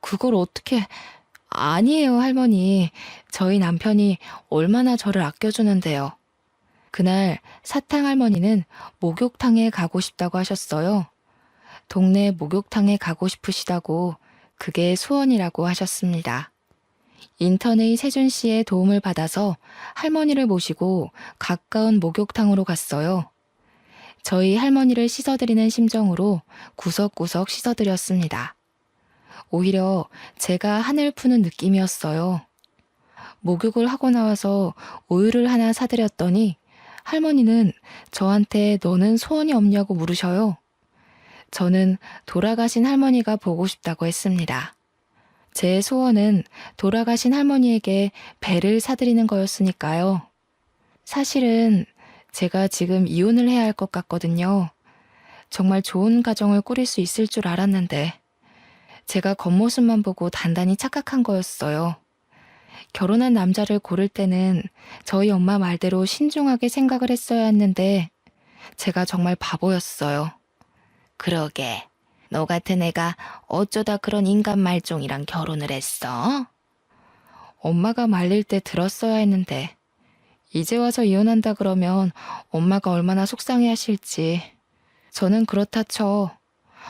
Speaker 1: 그걸 어떻게... 아니에요, 할머니. 저희 남편이 얼마나 저를 아껴주는데요. 그날 사탕 할머니는 목욕탕에 가고 싶다고 하셨어요. 동네 목욕탕에 가고 싶으시다고 그게 소원이라고 하셨습니다. 인턴의 세준 씨의 도움을 받아서 할머니를 모시고 가까운 목욕탕으로 갔어요. 저희 할머니를 씻어드리는 심정으로 구석구석 씻어드렸습니다. 오히려 제가 한을 푸는 느낌이었어요. 목욕을 하고 나와서 우유를 하나 사드렸더니 할머니는 저한테 너는 소원이 없냐고 물으셔요. 저는 돌아가신 할머니가 보고 싶다고 했습니다. 제 소원은 돌아가신 할머니에게 배를 사드리는 거였으니까요. 사실은 제가 지금 이혼을 해야 할 것 같거든요. 정말 좋은 가정을 꾸릴 수 있을 줄 알았는데 제가 겉모습만 보고 단단히 착각한 거였어요. 결혼한 남자를 고를 때는 저희 엄마 말대로 신중하게 생각을 했어야 했는데 제가 정말 바보였어요.
Speaker 2: 그러게, 너 같은 애가 어쩌다 그런 인간 말종이랑 결혼을 했어?
Speaker 1: 엄마가 말릴 때 들었어야 했는데 이제 와서 이혼한다 그러면 엄마가 얼마나 속상해 하실지. 저는 그렇다 쳐.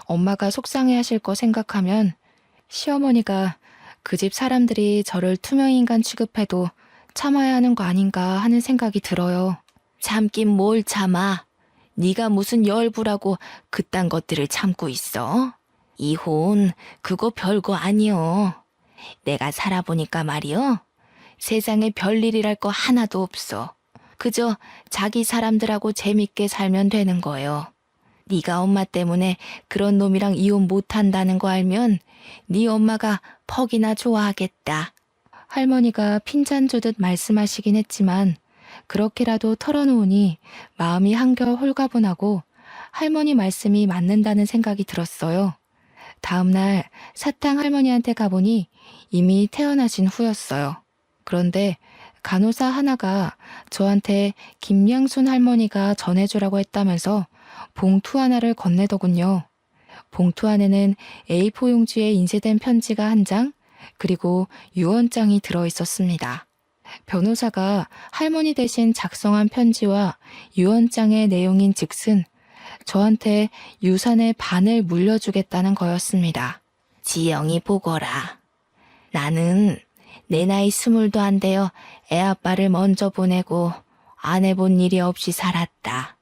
Speaker 1: 엄마가 속상해 하실 거 생각하면 시어머니가 그 집 사람들이 저를 투명인간 취급해도 참아야 하는 거 아닌가 하는 생각이 들어요.
Speaker 2: 참긴 뭘 참아. 네가 무슨 열부라고 그딴 것들을 참고 있어? 이혼 그거 별거 아니여. 내가 살아보니까 말이여. 세상에 별일이랄 거 하나도 없어. 그저 자기 사람들하고 재밌게 살면 되는 거요. 네가 엄마 때문에 그런 놈이랑 이혼 못한다는 거 알면 네 엄마가 퍽이나 좋아하겠다.
Speaker 1: 할머니가 핀잔 주듯 말씀하시긴 했지만 그렇게라도 털어놓으니 마음이 한결 홀가분하고 할머니 말씀이 맞는다는 생각이 들었어요. 다음날 사탕 할머니한테 가보니 이미 태어나신 후였어요. 그런데 간호사 하나가 저한테 김양순 할머니가 전해주라고 했다면서 봉투 하나를 건네더군요. 봉투 안에는 A4 용지에 인쇄된 편지가 한 장, 그리고 유언장이 들어있었습니다. 변호사가 할머니 대신 작성한 편지와 유언장의 내용인 즉슨 저한테 유산의 반을 물려주겠다는 거였습니다.
Speaker 2: 지영이 보거라. 나는 내 나이 20도 안 되어 애아빠를 먼저 보내고 안 해본 일이 없이 살았다.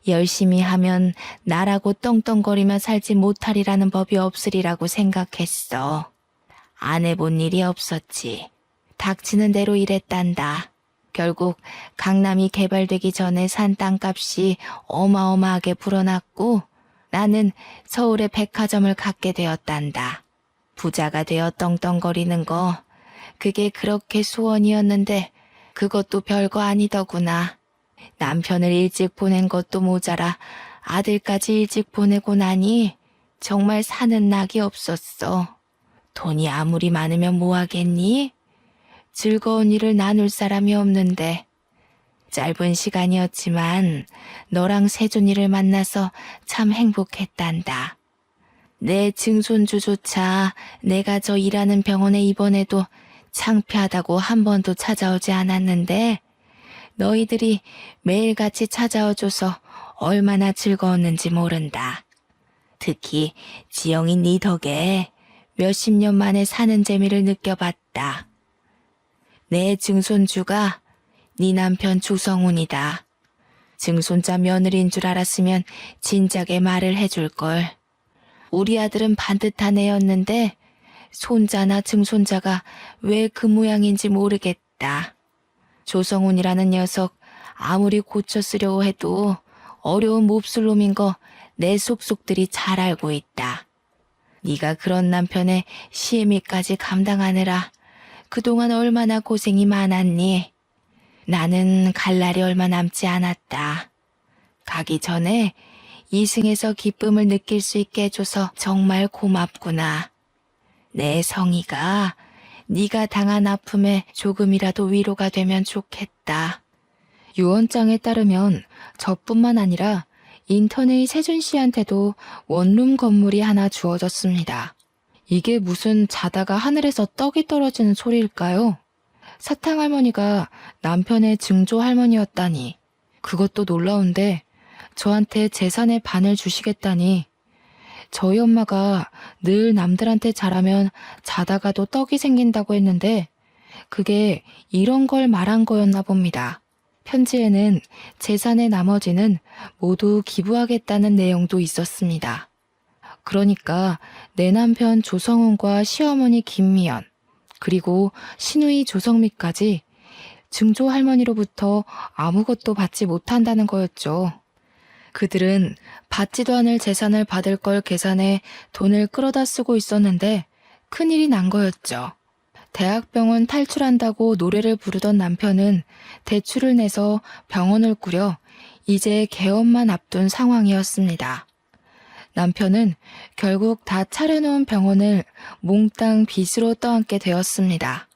Speaker 2: 열심히 하면 나라고 떵떵거리며 살지 못하리라는 법이 없으리라고 생각했어. 안 해본 일이 없었지. 닥치는 대로 일했단다. 결국 강남이 개발되기 전에 산 땅값이 어마어마하게 불어났고 나는 서울에 백화점을 갖게 되었단다. 부자가 되어 떵떵거리는 거 그게 그렇게 소원이었는데 그것도 별거 아니더구나. 남편을 일찍 보낸 것도 모자라 아들까지 일찍 보내고 나니 정말 사는 낙이 없었어. 돈이 아무리 많으면 뭐하겠니? 즐거운 일을 나눌 사람이 없는데. 짧은 시간이었지만 너랑 세준이를 만나서 참 행복했단다. 내 증손주조차 내가 저 일하는 병원에 입원해도 창피하다고 한 번도 찾아오지 않았는데 너희들이 매일같이 찾아와줘서 얼마나 즐거웠는지 모른다. 특히 지영이 네 덕에 몇십 년 만에 사는 재미를 느껴봤다. 내 증손주가 네 남편 조성훈이다. 증손자 며느리인 줄 알았으면 진작에 말을 해줄걸. 우리 아들은 반듯한 애였는데 손자나 증손자가 왜 그 모양인지 모르겠다. 조성훈이라는 녀석 아무리 고쳐 쓰려고 해도 어려운 몹쓸 놈인 거 내 속속들이 잘 알고 있다. 네가 그런 남편의 시애미까지 감당하느라 그동안 얼마나 고생이 많았니? 나는 갈 날이 얼마 남지 않았다. 가기 전에 이승에서 기쁨을 느낄 수 있게 해줘서 정말 고맙구나. 내 성의가 네가 당한 아픔에 조금이라도 위로가 되면 좋겠다.
Speaker 1: 유언장에 따르면 저뿐만 아니라 인턴의 세준 씨한테도 원룸 건물이 하나 주어졌습니다. 이게 무슨 자다가 하늘에서 떡이 떨어지는 소리일까요? 사탕 할머니가 남편의 증조 할머니였다니. 그것도 놀라운데 저한테 재산의 반을 주시겠다니. 저희 엄마가 늘 남들한테 잘하면 자다가도 떡이 생긴다고 했는데 그게 이런 걸 말한 거였나 봅니다. 편지에는 재산의 나머지는 모두 기부하겠다는 내용도 있었습니다. 그러니까 내 남편 조성훈과 시어머니 김미연, 그리고 시누이 조성미까지 증조 할머니로부터 아무것도 받지 못한다는 거였죠. 그들은 받지도 않을 재산을 받을 걸 계산해 돈을 끌어다 쓰고 있었는데 큰일이 난 거였죠. 대학병원 탈출한다고 노래를 부르던 남편은 대출을 내서 병원을 꾸려 이제 개업만 앞둔 상황이었습니다. 남편은 결국 다 차려놓은 병원을 몽땅 빚으로 떠안게 되었습니다.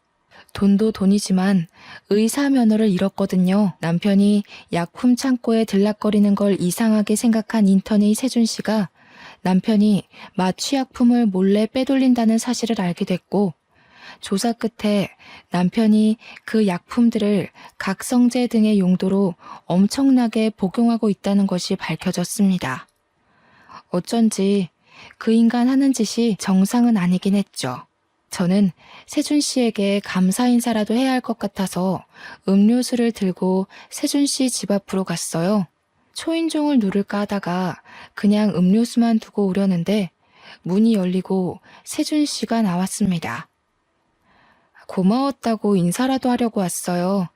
Speaker 1: 돈도 돈이지만 의사 면허를 잃었거든요. 남편이 약품 창고에 들락거리는 걸 이상하게 생각한 인턴의 세준 씨가 남편이 마취약품을 몰래 빼돌린다는 사실을 알게 됐고 조사 끝에 남편이 그 약품들을 각성제 등의 용도로 엄청나게 복용하고 있다는 것이 밝혀졌습니다. 어쩐지 그 인간 하는 짓이 정상은 아니긴 했죠. 저는 세준 씨에게 감사 인사라도 해야 할 것 같아서 음료수를 들고 세준 씨 집 앞으로 갔어요. 초인종을 누를까 하다가 그냥 음료수만 두고 오려는데 문이 열리고 세준 씨가 나왔습니다. 고마웠다고 인사라도 하려고 왔어요.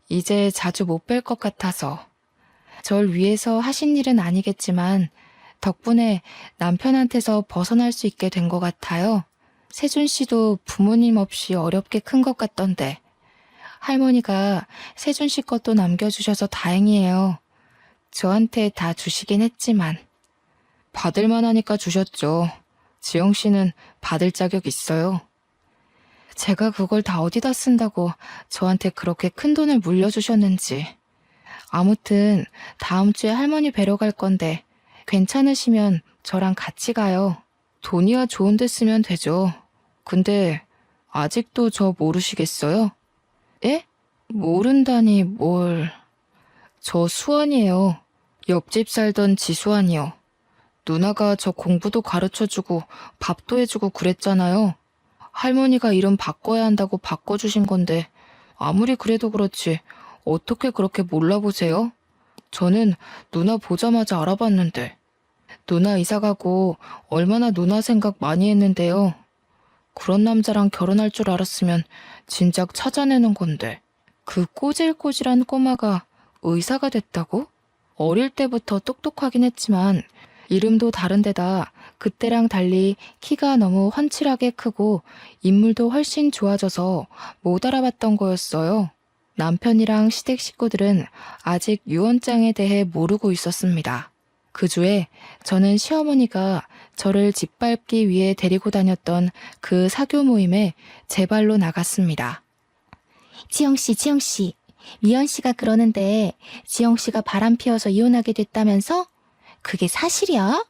Speaker 1: 이제 자주 못 뵐 것 같아서. 절 위해서 하신 일은 아니겠지만 덕분에 남편한테서 벗어날 수 있게 된 것 같아요. 세준 씨도 부모님 없이 어렵게 큰 것 같던데. 할머니가 세준 씨 것도 남겨주셔서 다행이에요. 저한테 다 주시긴 했지만. 받을만 하니까 주셨죠. 지영 씨는 받을 자격 있어요. 제가 그걸 다 어디다 쓴다고 저한테 그렇게 큰 돈을 물려주셨는지. 아무튼 다음 주에 할머니 뵈러 갈 건데 괜찮으시면 저랑 같이 가요. 돈이야 좋은 데 쓰면 되죠. 근데 아직도 저 모르시겠어요? 예? 모른다니 뭘. 저 수환이에요. 옆집 살던 지수환이요. 누나가 저 공부도 가르쳐주고 밥도 해주고 그랬잖아요. 할머니가 이름 바꿔야 한다고 바꿔주신 건데 아무리 그래도 그렇지 어떻게 그렇게 몰라보세요? 저는 누나 보자마자 알아봤는데. 누나 이사가고 얼마나 누나 생각 많이 했는데요. 그런 남자랑 결혼할 줄 알았으면 진작 찾아내는 건데. 그 꼬질꼬질한 꼬마가 의사가 됐다고? 어릴 때부터 똑똑하긴 했지만 이름도 다른데다 그때랑 달리 키가 너무 훤칠하게 크고 인물도 훨씬 좋아져서 못 알아봤던 거였어요. 남편이랑 시댁 식구들은 아직 유언장에 대해 모르고 있었습니다. 그 주에 저는 시어머니가 저를 짓밟기 위해 데리고 다녔던 그 사교 모임에 제 발로 나갔습니다.
Speaker 2: 지영씨, 미연씨가 그러는데 지영씨가 바람 피워서 이혼하게 됐다면서? 그게 사실이야?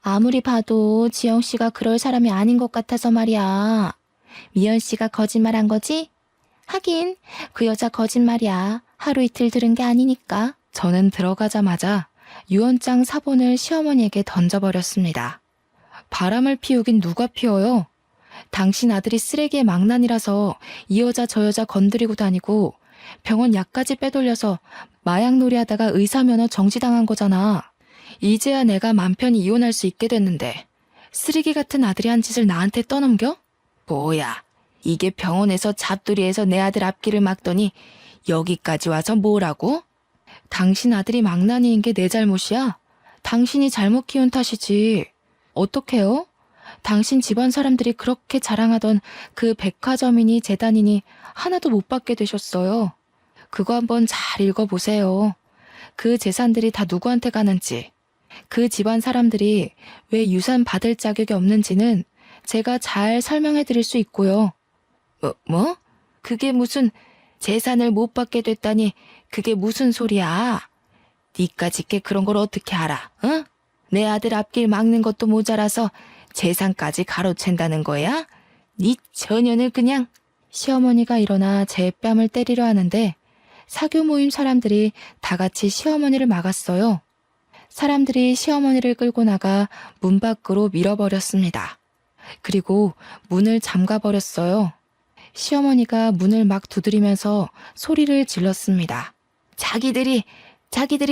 Speaker 2: 아무리 봐도 지영씨가 그럴 사람이 아닌 것 같아서 말이야. 미연씨가 거짓말한 거지? 하긴 그 여자 거짓말이야. 하루 이틀 들은 게 아니니까.
Speaker 1: 저는 들어가자마자 유언장 사본을 시어머니에게 던져버렸습니다. 바람을 피우긴 누가 피워요? 당신 아들이 쓰레기의 망난이라서 이 여자 저 여자 건드리고 다니고 병원 약까지 빼돌려서 마약놀이 하다가 의사면허 정지당한 거잖아. 이제야 내가 맘 편히 이혼할 수 있게 됐는데 쓰레기 같은 아들이 한 짓을 나한테 떠넘겨? 뭐야, 이게 병원에서 잡돌이에서 내 아들 앞길을 막더니 여기까지 와서 뭐라고? 당신 아들이 망나니인 게 내 잘못이야? 당신이 잘못 키운 탓이지. 어떡해요? 당신 집안 사람들이 그렇게 자랑하던 그 백화점이니 재단이니 하나도 못 받게 되셨어요. 그거 한번 잘 읽어보세요. 그 재산들이 다 누구한테 가는지, 그 집안 사람들이 왜 유산 받을 자격이 없는지는 제가 잘 설명해 드릴 수 있고요.
Speaker 2: 뭐? 그게 무슨 재산을 못 받게 됐다니 그게 무슨 소리야? 니까짓게 그런 걸 어떻게 알아? 응? 내 아들 앞길 막는 것도 모자라서 재산까지 가로챈다는 거야? 니 처녀는 그냥.
Speaker 1: 시어머니가 일어나 제 뺨을 때리려 하는데 사교 모임 사람들이 다 같이 시어머니를 막았어요. 사람들이 시어머니를 끌고 나가 문 밖으로 밀어버렸습니다. 그리고 문을 잠가버렸어요. 시어머니가 문을 막 두드리면서 소리를 질렀습니다.
Speaker 2: 자기들이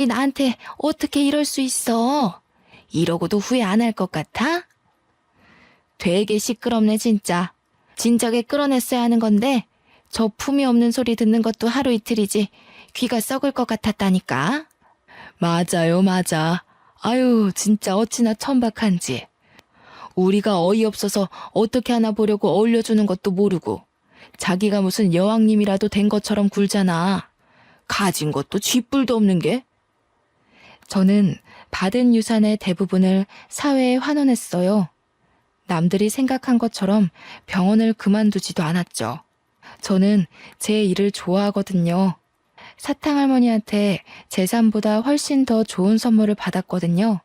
Speaker 2: 나한테 어떻게 이럴 수 있어? 이러고도 후회 안 할 것 같아? 되게 시끄럽네 진짜. 진작에 끌어냈어야 하는 건데 저 품이 없는 소리 듣는 것도 하루 이틀이지 귀가 썩을 것 같았다니까.
Speaker 1: 맞아요, 맞아. 아유, 진짜 어찌나 천박한지. 우리가 어이없어서 어떻게 하나 보려고 어울려주는 것도 모르고 자기가 무슨 여왕님이라도 된 것처럼 굴잖아. 가진 것도 쥐뿔도 없는 게. 저는 받은 유산의 대부분을 사회에 환원했어요. 남들이 생각한 것처럼 병원을 그만두지도 않았죠. 저는 제 일을 좋아하거든요. 사탕할머니한테 재산보다 훨씬 더 좋은 선물을 받았거든요.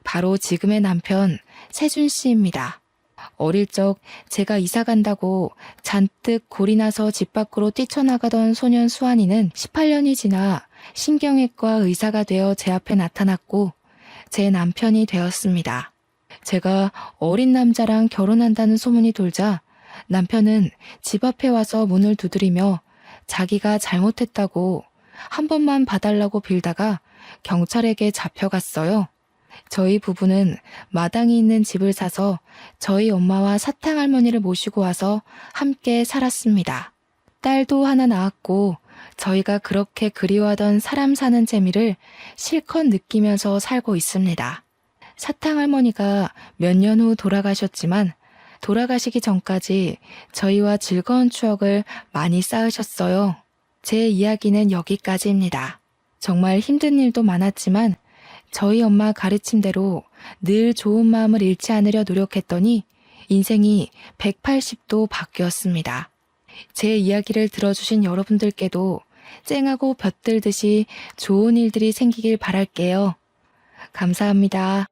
Speaker 1: 바로 지금의 남편 세준 씨입니다. 어릴 적 제가 이사 간다고 잔뜩 골이 나서 집 밖으로 뛰쳐나가던 소년 수환이는 18년이 지나 신경외과 의사가 되어 제 앞에 나타났고 제 남편이 되었습니다. 제가 어린 남자랑 결혼한다는 소문이 돌자 남편은 집 앞에 와서 문을 두드리며 자기가 잘못했다고 한 번만 봐달라고 빌다가 경찰에게 잡혀갔어요. 저희 부부는 마당이 있는 집을 사서 저희 엄마와 사탕할머니를 모시고 와서 함께 살았습니다. 딸도 하나 낳았고 저희가 그렇게 그리워하던 사람 사는 재미를 실컷 느끼면서 살고 있습니다. 사탕할머니가 몇 년 후 돌아가셨지만 돌아가시기 전까지 저희와 즐거운 추억을 많이 쌓으셨어요. 제 이야기는 여기까지입니다. 정말 힘든 일도 많았지만 저희 엄마 가르침대로 늘 좋은 마음을 잃지 않으려 노력했더니 인생이 180도 바뀌었습니다. 제 이야기를 들어주신 여러분들께도 쨍하고 볕들듯이 좋은 일들이 생기길 바랄게요. 감사합니다.